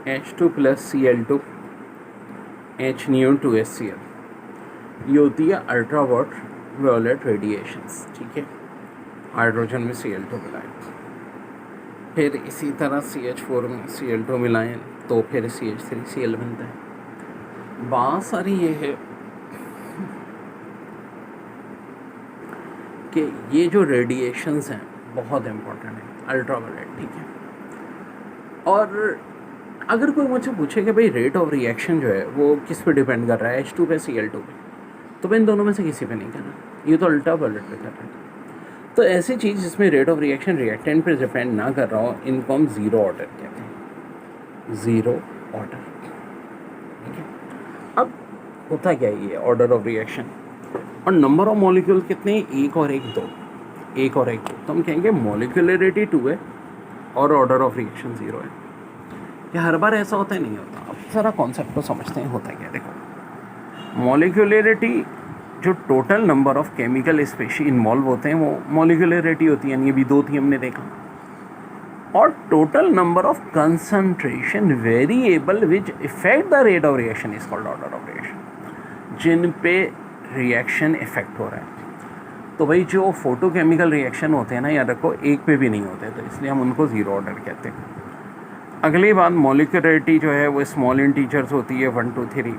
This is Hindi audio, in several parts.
H2 plus Cl2 H new 2HCl, ये होती है अल्ट्रा वायलेट रेडिएशंस, ठीक है। हाइड्रोजन में Cl2 मिलाएं, फिर इसी तरह CH4 में Cl2 मिलाएं तो फिर CH3Cl बनता है। बात सारी ये है कि ये जो रेडिएशंस हैं बहुत इम्पोर्टेंट है, अल्ट्रा वायलेट, ठीक है। और अगर कोई मुझसे पूछे कि भाई रेट ऑफ रिएक्शन जो है वो किस पे डिपेंड कर रहा है, H2 पे Cl2 पे, तो मैं इन दोनों में से किसी पे नहीं करना, ये तो अल्ट्रा वायलेट पे कर रहा है। तो ऐसी चीज़ जिसमें रेट ऑफ रिएक्शन रिएक्टेंट पे डिपेंड ना कर रहा हो, इनको हम ज़ीरो ऑर्डर कहते हैं, ज़ीरो ऑर्डर, ठीक है। अब होता क्या है ये ऑर्डर ऑफ रिएक्शन, और नंबर ऑफ मॉलिक्यूल कितने, एक और एक दो, एक और एक दो, तो हम कहेंगे मॉलिक्यूलरिटी 2 है और ऑर्डर ऑफ रिएक्शन 0 है। क्या हर बार ऐसा होता है? नहीं होता। अब सारा कॉन्सेप्ट को समझते हैं, होता क्या है। देखो, मॉलिक्यूलरिटी जो total number of chemical species involve होते हैं वो मॉलिक्यूलरिटी होती है, यानी अभी 2 थी हमने देखा। और total number of concentration variable which effect the rate of reaction is called order of reaction, जिन पे रिएक्शन इफेक्ट हो रहा है। तो भाई जो फोटोकेमिकल रिएक्शन होते हैं ना, याद रखो एक पे भी नहीं होते, तो इसलिए हम उनको ज़ीरो ऑर्डर कहते हैं। अगली बात, मॉलिक्यूलरिटी जो है वो स्मॉल इंटीजर्स होती है, 1 2 3।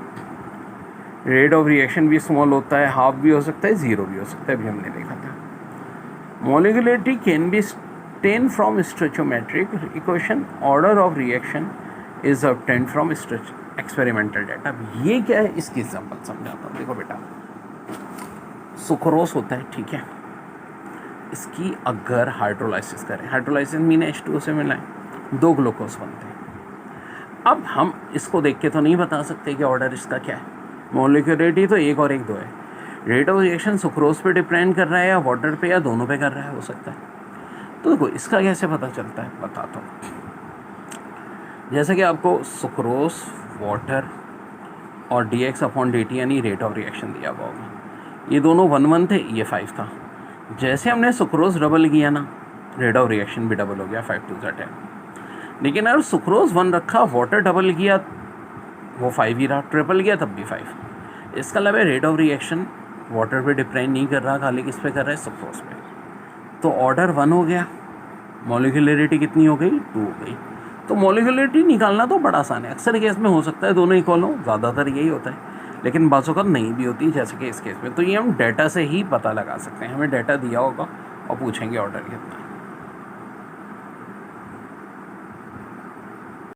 रेट ऑफ रिएक्शन भी स्मॉल होता है, हाफ भी हो सकता है, ज़ीरो भी हो सकता है, अभी हमने देखा था। Molecularity can be obtained from stoichiometric equation, order of reaction is obtained from experimental data. अब ये क्या है, इसकी एग्जाम्पल समझाता हूँ। देखो बेटा, सुक्रोस होता है, ठीक है। इसकी अगर हाइड्रोलाइसिस करें, हाइड्रोलाइसिस मीन H2O से मिलाएं, 2 ग्लूकोज बनते हैं। अब हम इसको देख के तो नहीं बता सकते कि ऑर्डर इसका क्या है। मॉलिक्यूलरिटी तो 1 और 1 2 है। रेट ऑफ रिएक्शन सुक्रोज पे डिपेंड कर रहा है या वाटर पे या दोनों पे कर रहा है, हो सकता है। तो देखो इसका कैसे पता चलता है, बताता हूँ। जैसे कि आपको सुक्रोज, वाटर और dx/dt यानी रेट ऑफ रिएक्शन दिया हुआ होगा। ये दोनों 1 1 थे, ये 5 था। जैसे हमने सुक्रोज डबल किया ना, रेट ऑफ रिएक्शन भी डबल हो गया, 5 2 10। लेकिन अगर सुक्रोज 1 रखा, वाटर डबल किया, वो 5 ही रहा, ट्रिपल किया तब भी 5। इसका मतलब है रेट ऑफ रिएक्शन वाटर पे डिपेंड नहीं कर रहा, खाली किस पे कर रहा है, सुक्रोज पे। तो ऑर्डर 1 हो गया, मॉलिक्यूलरिटी कितनी हो गई, 2 हो गई। तो मॉलिक्यूलरिटी निकालना तो बड़ा आसान है। अक्सर केस में हो सकता है दोनों इक्वल हो, ज़्यादातर यही होता है, लेकिन बाज़ों का नहीं भी होती, जैसे कि इस केस में। तो ये हम डाटा से ही पता लगा सकते हैं, हमें डाटा दिया होगा और पूछेंगे ऑर्डर कितना है।